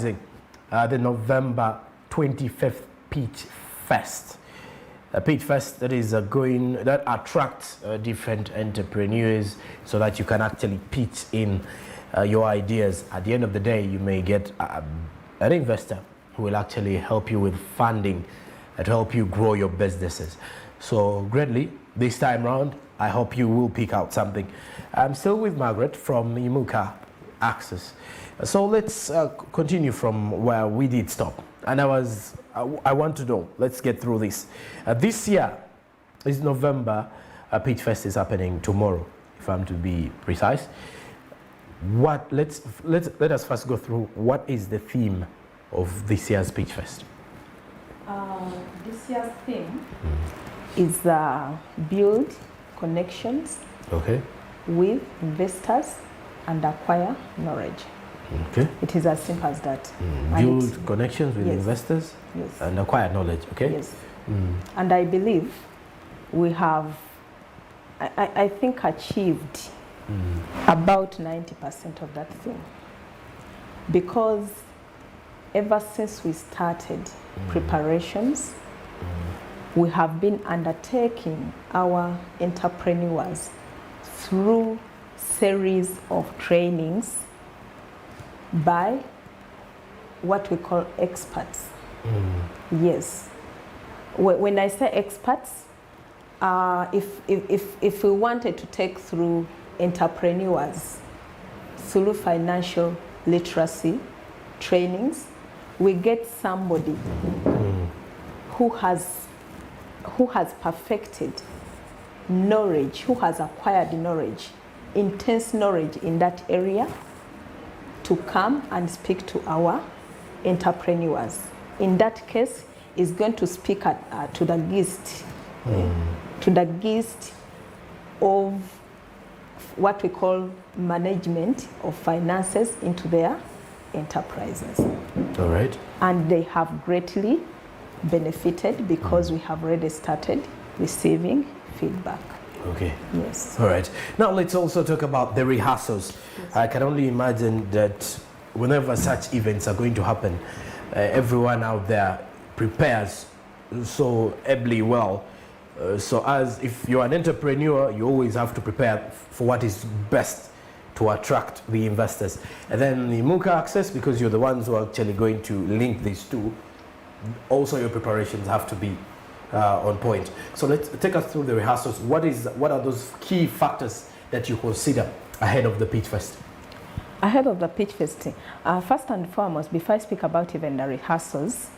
The November 25th Pitch Fest. A Pitch Fest that is that attracts different entrepreneurs so that you can actually pitch in your ideas. At the end of the day, you may get an investor who will actually help you with funding to help you grow your businesses. So greatly, this time round, I hope you will pick out something. I'm still with Margaret from Imuka Access. So let's continue from where we did stop. And I want to know, let's get through this. This year is November. Pitch Fest is happening tomorrow, if I'm to be precise. Let us first go through what is the theme of this year's Pitch Fest. This year's theme is build connections with investors and acquire knowledge. Okay. It is as simple as that. Build connections with investors and acquire knowledge. Okay. Yes. And I believe we have, I think, achieved about 90% of that thing. Because ever since we started preparations, we have been undertaking our entrepreneurs through series of trainings by what we call experts. Yes. When I say experts, if we wanted to take through entrepreneurs through financial literacy trainings, we get somebody who has perfected knowledge, who has acquired knowledge, intense knowledge in that area, to come and speak to our entrepreneurs. In that case, is going to speak to the gist of what we call management of finances into their enterprises. All right. And they have greatly benefited because we have already started receiving feedback. Okay. Yes. All right. Now let's also talk about the rehearsals. Yes. I can only imagine that whenever such events are going to happen, everyone out there prepares so ably well. So as if you're an entrepreneur, you always have to prepare for what is best to attract the investors. And then the Imuka Access, because you're the ones who are actually going to link these two, also your preparations have to be on point. So let's take us through the rehearsals. What are those key factors that you consider ahead of the Pitch Fest? Ahead of the Pitch Fest, first and foremost, before I speak about even the rehearsals,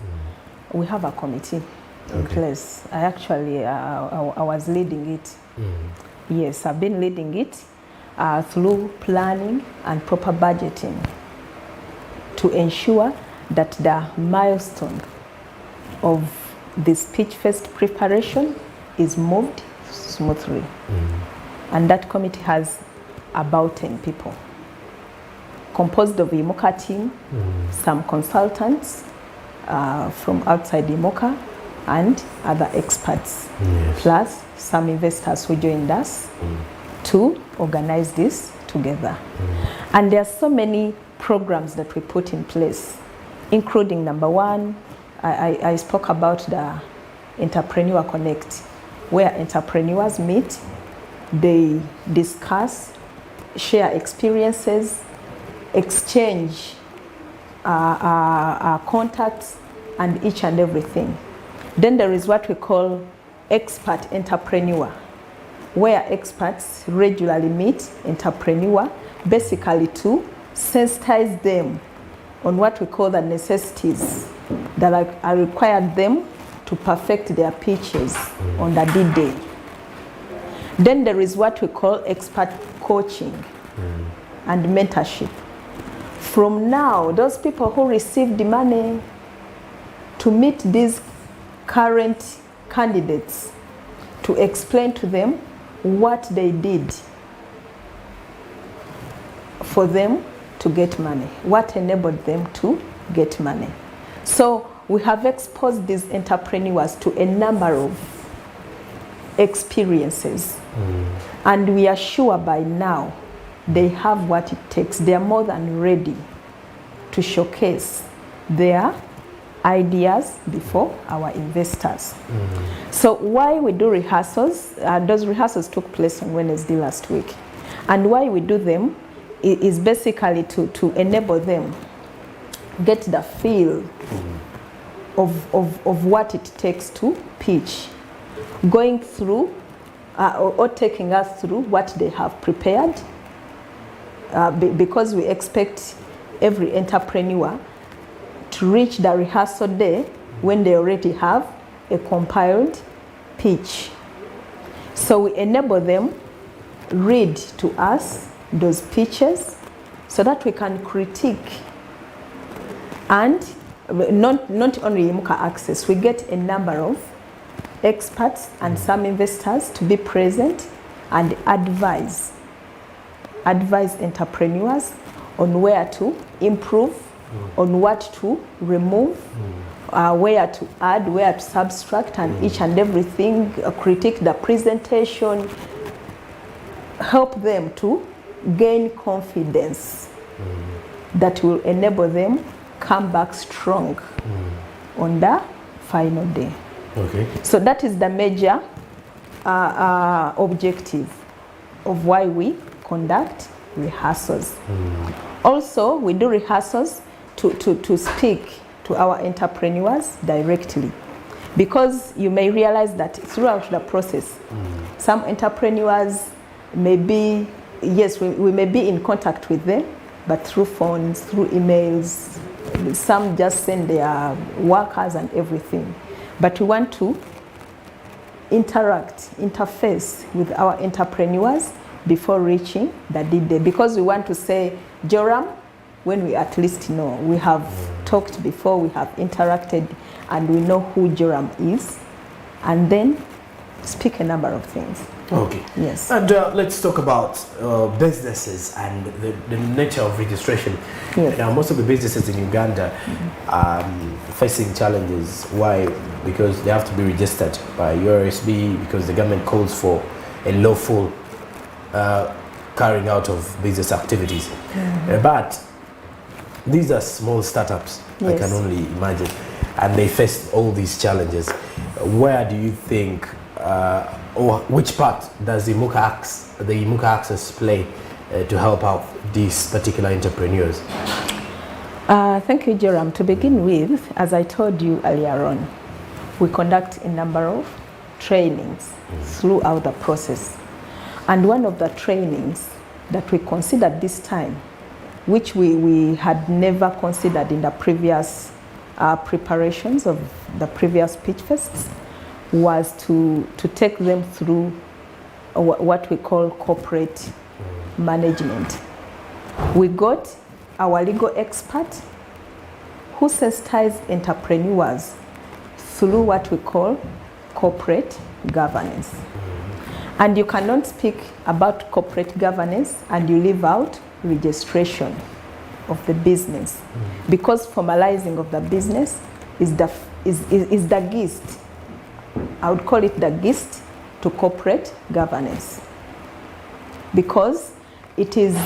we have a committee in place. I actually, I was leading it. Yes, I've been leading it through planning and proper budgeting to ensure that the milestone of this Pitch Fest preparation is moved smoothly. And that committee has about 10 people, composed of the Imuka team, some consultants from outside Imuka, and other experts, plus some investors who joined us to organize this together. And there are so many programs that we put in place, including number one, I spoke about the Entrepreneur Connect, where entrepreneurs meet, they discuss, share experiences, exchange contacts, and each and everything. Then there is what we call expert entrepreneur, where experts regularly meet entrepreneur, basically to sensitize them on what we call the necessities that are required them to perfect their pitches on the D-Day. Then there is what we call expert coaching and mentorship. From now, those people who received the money to meet these current candidates, to explain to them what they did for them to get money, what enabled them to get money. So we have exposed these entrepreneurs to a number of experiences. And we are sure by now they have what it takes. They are more than ready to showcase their ideas before our investors. So why we do rehearsals, those rehearsals took place on Wednesday last week. And why we do them is basically to enable them get the feel of what it takes to pitch, going through or taking us through what they have prepared, because we expect every entrepreneur to reach the rehearsal day when they already have a compiled pitch. So we enable them read to us those pitches so that we can critique. And not only IMUCA Access, we get a number of experts and some investors to be present and advise entrepreneurs on where to improve, on what to remove, where to add, where to subtract, and each and everything, critique the presentation, help them to gain confidence that will enable them come back strong on the final day. Okay. So that is the major objective of why we conduct rehearsals. Also, we do rehearsals to speak to our entrepreneurs directly, because you may realize that throughout the process, some entrepreneurs may be, yes, we may be in contact with them, but through phones, through emails, some just send their workers and everything. But we want to interface with our entrepreneurs before reaching the D-Day, because we want to say, Joram, when we at least know, we have talked before, we have interacted, and we know who Joram is, and then speak a number of things. Okay. Yes. And let's talk about businesses and the nature of registration. Yes. Now, most of the businesses in Uganda are facing challenges. Why? Because they have to be registered by URSB, because the government calls for a lawful carrying out of business activities. But these are small startups, Yes. I can only imagine, and they face all these challenges. Where do you think, or which part does the IMUCA Access play to help out these particular entrepreneurs? Thank you, Joram. To begin with, as I told you earlier on, we conduct a number of trainings throughout the process. And one of the trainings that we considered this time, which we had never considered in the previous preparations of the previous pitch fests, was to take them through what we call corporate management. We got our legal expert who sensitized entrepreneurs through what we call corporate governance. And you cannot speak about corporate governance and you leave out registration of the business, because formalizing of the business is the gist. I would call it the gist to corporate governance, because it is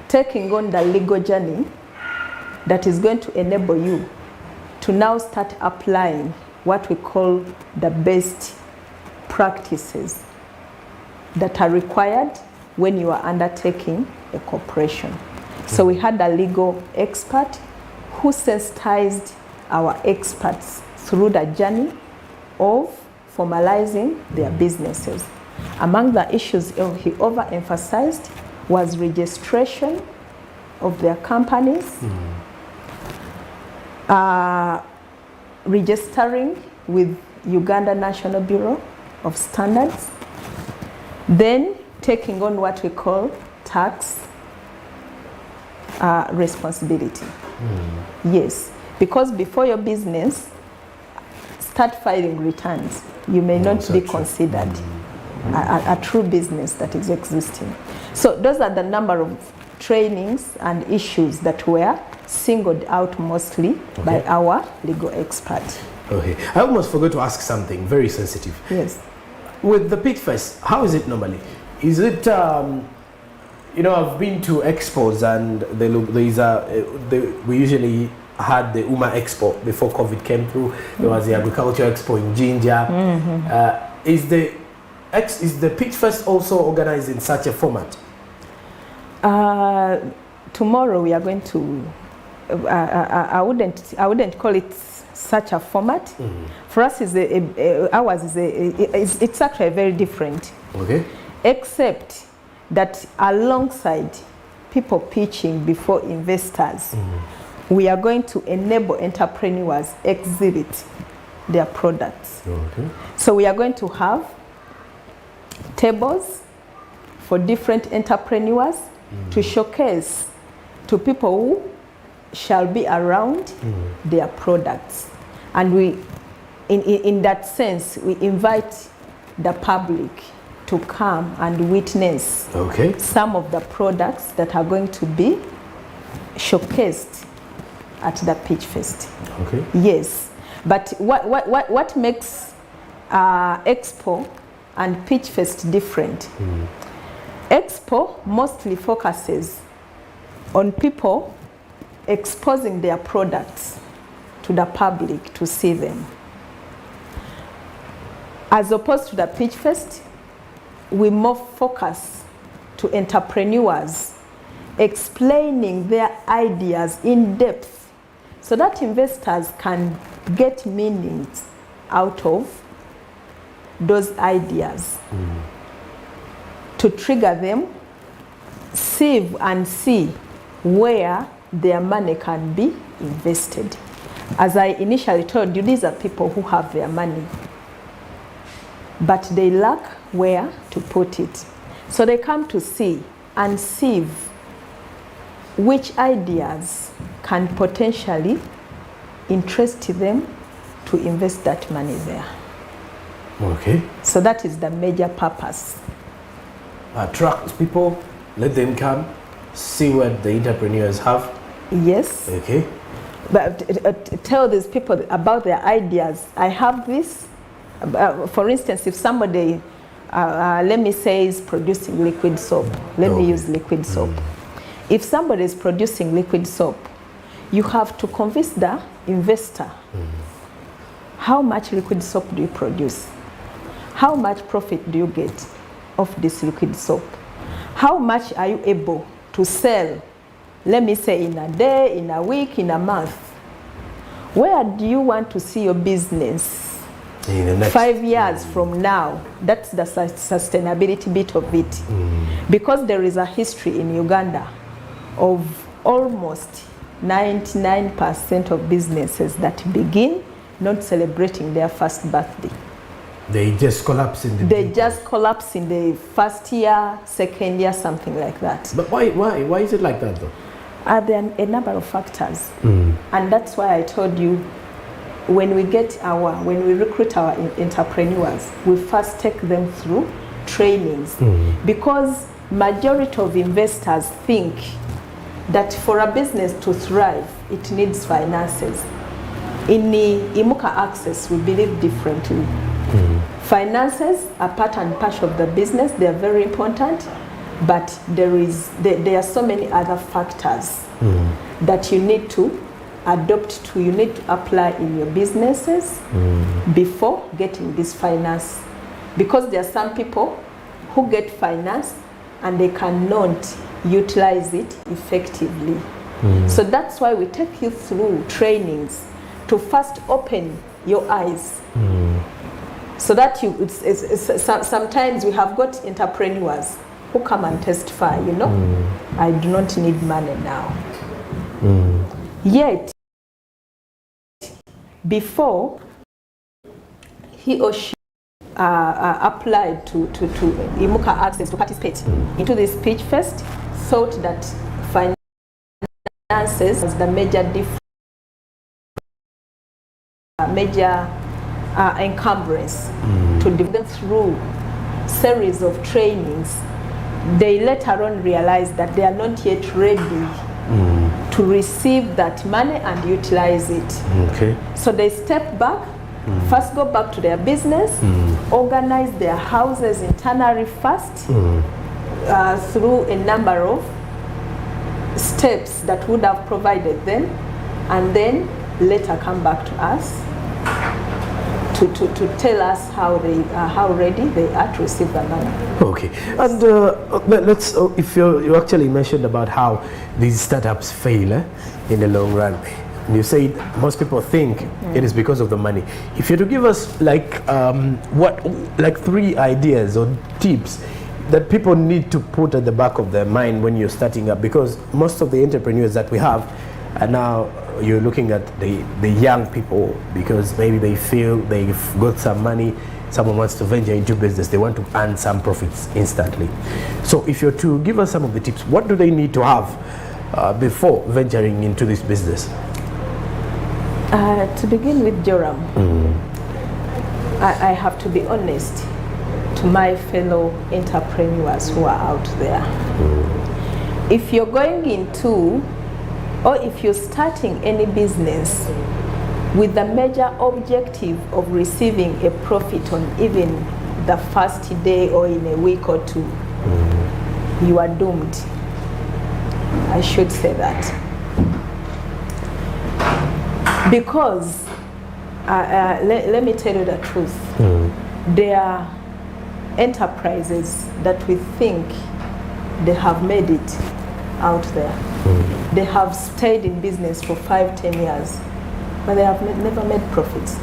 taking on the legal journey that is going to enable you to now start applying what we call the best practices that are required when you are undertaking a corporation. So we had a legal expert who sensitized our experts through the journey of formalizing their businesses. Among the issues he overemphasized was registration of their companies, registering with Uganda National Bureau of Standards, then taking on what we call tax responsibility. Yes, because before your business start filing returns, you may not be considered a true business that is existing. So those are the number of trainings and issues that were singled out mostly by our legal expert. Okay, I almost forgot to ask something very sensitive. Yes. With the pitch fest, how is it normally? Is it, you know, I've been to expos and we usually had the UMA Expo before COVID came through. There was the Agriculture Expo in Jinja. Is the Pitch Fest also organized in such a format? Tomorrow we are going to. I wouldn't call it such a format. For us, ours is it's actually very different. Okay. Except that alongside people pitching before investors, we are going to enable entrepreneurs exhibit their products. Okay. So we are going to have tables for different entrepreneurs to showcase to people who shall be around their products. And we, in that sense, we invite the public to come and witness some of the products that are going to be showcased at the Pitch Fest. Okay. Yes, but what makes Expo and Pitch Fest different? Expo mostly focuses on people exposing their products to the public to see them. As opposed to the Pitch Fest, we more focus to entrepreneurs explaining their ideas in depth so that investors can get meanings out of those ideas to trigger them, sieve and see where their money can be invested. As I initially told you, these are people who have their money, but they lack where to put it. So they come to see and sieve which ideas can potentially interest them to invest that money there. Okay. So that is the major purpose. Attract people, let them come, see what the entrepreneurs have. Yes. Okay. But tell these people about their ideas. I have this. For instance, if somebody, let me say, is producing liquid soap. Let me use liquid soap. If somebody is producing liquid soap, you have to convince the investor. How much liquid soap do you produce? How much profit do you get of this liquid soap? How much are you able to sell? Let me say in a day, in a week, in a month. Where do you want to see your business in the next 5 years from now? That's the sustainability bit of it. Because there is a history in Uganda of almost 99% of businesses that begin not celebrating their first birthday. They just collapse in the They just collapse in the first year, second year, something like that. But why is it like that though? There are a number of factors. And that's why I told you, when we recruit our entrepreneurs, we first take them through trainings. Because majority of investors think that for a business to thrive, it needs finances. In the Imuka Access, we believe differently. Finances are part and parcel of the business. They are very important, but there are so many other factors that you need to adopt to, you need to apply in your businesses before getting this finance. Because there are some people who get finance and they cannot utilize it effectively. So that's why we take you through trainings to first open your eyes. So that sometimes we have got entrepreneurs who come and testify, you know, I do not need money now. Yet, before he or she applied to Imuka Access to participate into this Pitch Fest, thought that finances was the major encumbrance to develop through series of trainings. They later on realize that they are not yet ready to receive that money and utilize it. So they step back, first go back to their business, organize their houses internally first through a number of steps that would have provided them and then later come back to us to tell us how ready they are to receive the money. Okay, and let's if you actually mentioned about how these startups fail in the long run. You say most people think it is because of the money. If you're to give us like 3 ideas or tips that people need to put at the back of their mind when you're starting up, because most of the entrepreneurs that we have are now, you're looking at the young people, because maybe they feel they've got some money, someone wants to venture into business, they want to earn some profits instantly. So if you're to give us some of the tips, what do they need to have before venturing into this business? To begin with, Joram, I have to be honest to my fellow entrepreneurs who are out there. If you're going into, or if you're starting any business with the major objective of receiving a profit on even the first day or in a week or two, you are doomed. I should say that. Because, let me tell you the truth, there are enterprises that we think they have made it out there. They have stayed in business for 5-10 years, but they have never made profits.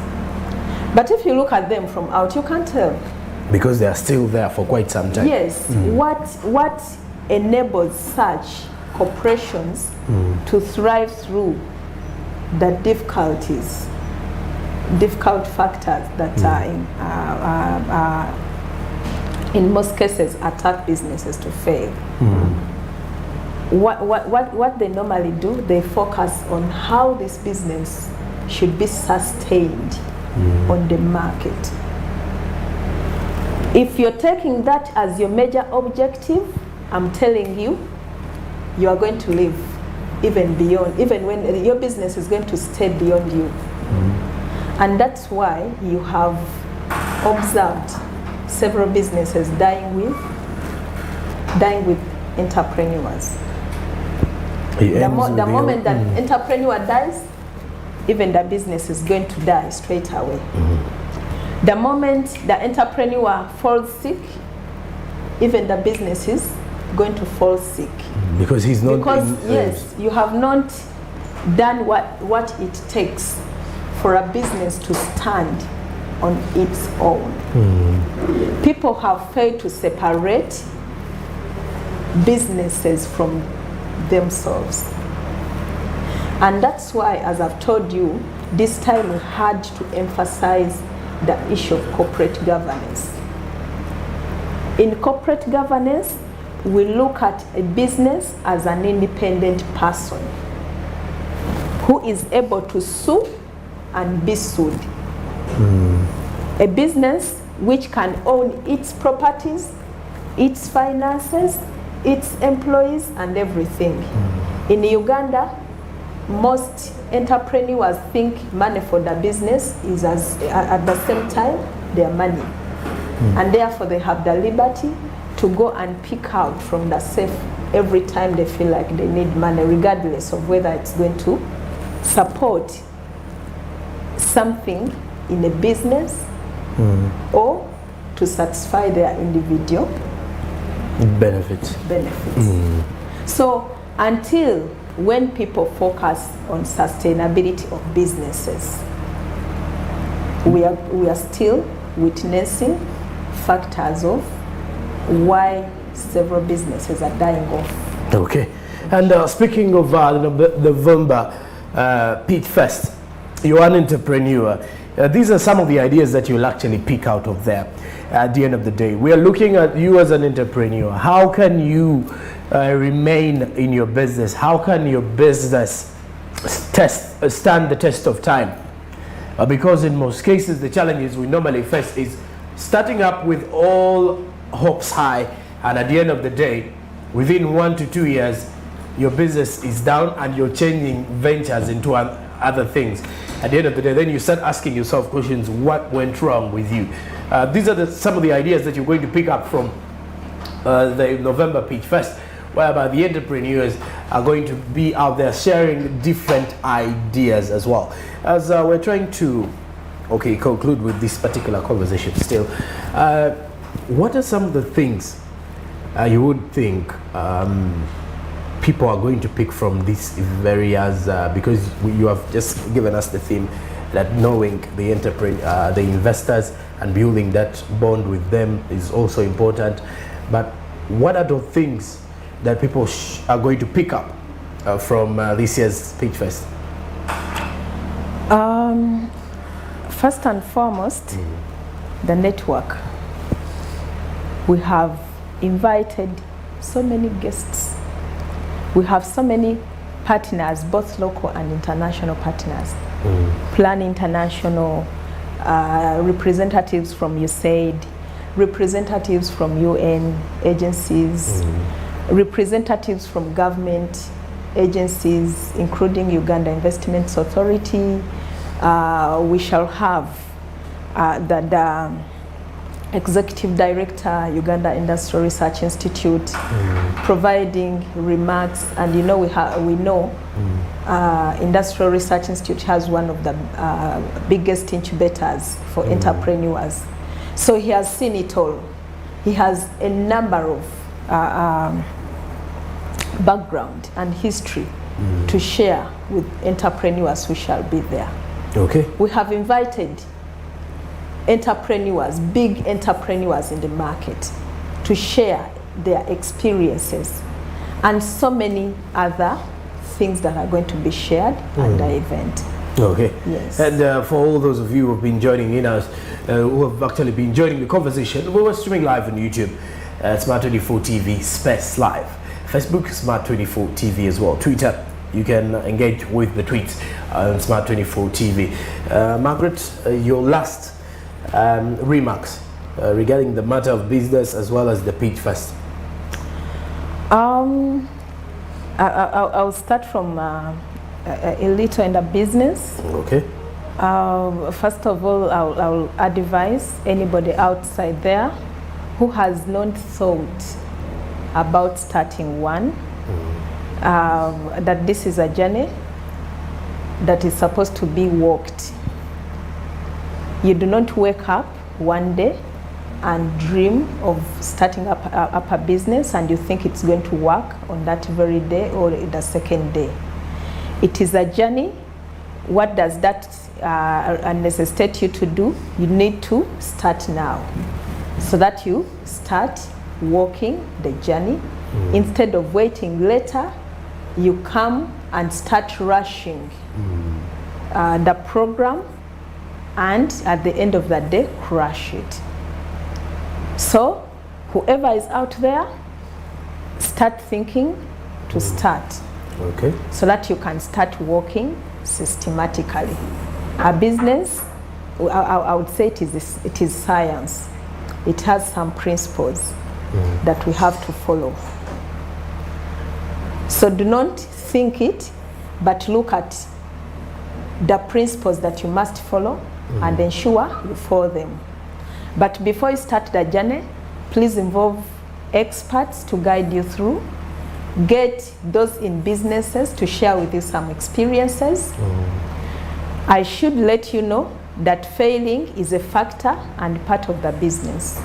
But if you look at them from out, you can't tell. Because they are still there for quite some time. Yes. What enables such corporations to thrive through the difficult factors that are in most cases attack businesses to fail. What they normally do, they focus on how this business should be sustained on the market. If you're taking that as your major objective, I'm telling you, you are going to live even when your business is going to stay beyond you. And that's why you have observed several businesses dying with entrepreneurs. The moment that entrepreneur dies, even the business is going to die straight away. The moment the entrepreneur falls sick, even the business is going to fall sick. Because he's not. Yes, you have not done what it takes for a business to stand on its own. People have failed to separate businesses from themselves. And that's why, as I've told you, this time we had to emphasize the issue of corporate governance. In corporate governance, we look at a business as an independent person who is able to sue and be sued. A business which can own its properties, its finances, its employees, and everything. In Uganda, most entrepreneurs think money for the business is at the same time their money. And therefore they have the liberty to go and pick out from the safe every time they feel like they need money, regardless of whether it's going to support something in a business or to satisfy their individual benefits. So until when people focus on sustainability of businesses, we are still witnessing factors of why several businesses are dying off. Okay, and speaking of November Pitch Fest, you're an entrepreneur. These are some of the ideas that you'll actually pick out of there at the end of the day. We are looking at you as an entrepreneur. How can you remain in your business? How can your business stand the test of time? Because in most cases, the challenges we normally face is starting up with all hopes high, and at the end of the day, within 1 to 2 years, your business is down and you're changing ventures into other things. At the end of the day, then you start asking yourself questions: what went wrong with you? These are some of the ideas that you're going to pick up from the November Pitch Fest, whereby the entrepreneurs are going to be out there sharing different ideas as well. As we're trying to conclude with this particular conversation still, what are some of the things you would think people are going to pick from these areas, because you have just given us the theme that knowing the entrepreneur, the investors, and building that bond with them is also important. But what are the things that people are going to pick up from this year's Pitch Fest? First and foremost, the network. We have invited so many guests. We have so many partners, both local and international partners. Plan International, representatives from USAID, representatives from UN agencies, representatives from government agencies, including Uganda Investments Authority. We shall have the Executive Director, Uganda Industrial Research Institute, providing remarks. And we know Industrial Research Institute has one of the biggest incubators for entrepreneurs. So he has seen it all. He has a number of background and history to share with entrepreneurs who shall be there. Okay. We have invited entrepreneurs, big entrepreneurs in the market, to share their experiences and so many other things that are going to be shared at the event. Okay. Yes. And for all those of you who have been joining in us, who have actually been joining the conversation, we were streaming live on YouTube, Smart24 TV Space Live, Facebook Smart24 TV as well, Twitter. You can engage with the tweets on Smart24 TV. Margaret, your last remarks regarding the matter of business as well as the Pitch Fest. I'll start from a little in the business. Okay. First of all, I'll advise anybody outside there who has not thought about starting one, that this is a journey that is supposed to be walked. You do not wake up one day and dream of starting up a business and you think it's going to work on that very day or the second day. It is a journey. What does that necessitate you to do? You need to start now, so that you start walking the journey. Instead of waiting later, you come and start rushing the program, and at the end of the day, crash it. So whoever is out there, start thinking to start. Okay. So that you can start working systematically. A business, I would say it is science. It has some principles that we have to follow. So do not think it, but look at the principles that you must follow and ensure you follow them. But before you start the journey, please involve experts to guide you through. Get those in businesses to share with you some experiences. I should let you know that failing is a factor and part of the business.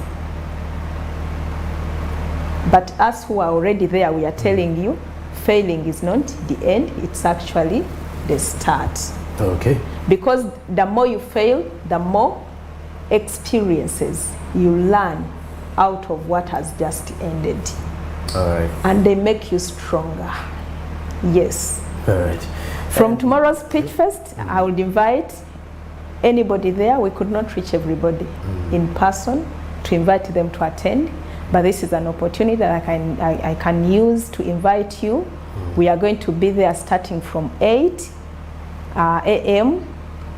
But us who are already there, we are telling you, failing is not the end, it's actually the start. Okay. Because the more you fail, the more experiences you learn out of what has just ended. All right. And they make you stronger. Yes. All right. From tomorrow's Pitch Fest, I would invite anybody there. We could not reach everybody in person to invite them to attend, but this is an opportunity that I can use to invite you. We are going to be there starting from 8 a.m.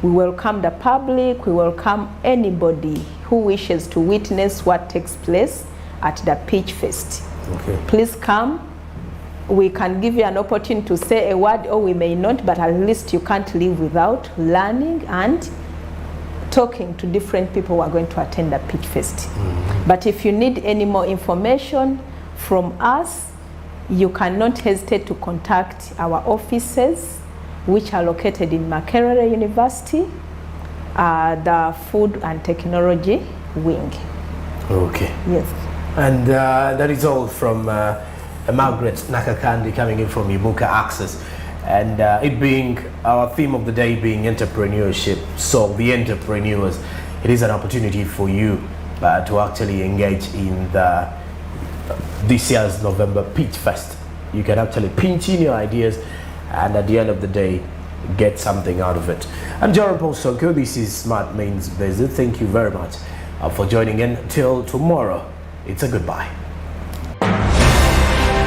We welcome the public. We welcome anybody who wishes to witness what takes place at the Pitch Fest. Okay. Please come. We can give you an opportunity to say a word, or we may not, but at least you can't live without learning and talking to different people who are going to attend the Pitch Fest. But if you need any more information from us, you cannot hesitate to contact our offices, which are located in Makerere University, the Food and Technology Wing. Okay. Yes. And that is all from Margaret Nakakandi coming in from Ibuka Access. And it being our theme of the day being entrepreneurship, so the entrepreneurs, it is an opportunity for you to actually engage in this year's November Pitch Fest. You can actually pinch in your ideas and at the end of the day, get something out of it. I'm Joran Paul Sonko. This is Smart Means Business. Thank you very much for joining in. Till tomorrow, it's a goodbye.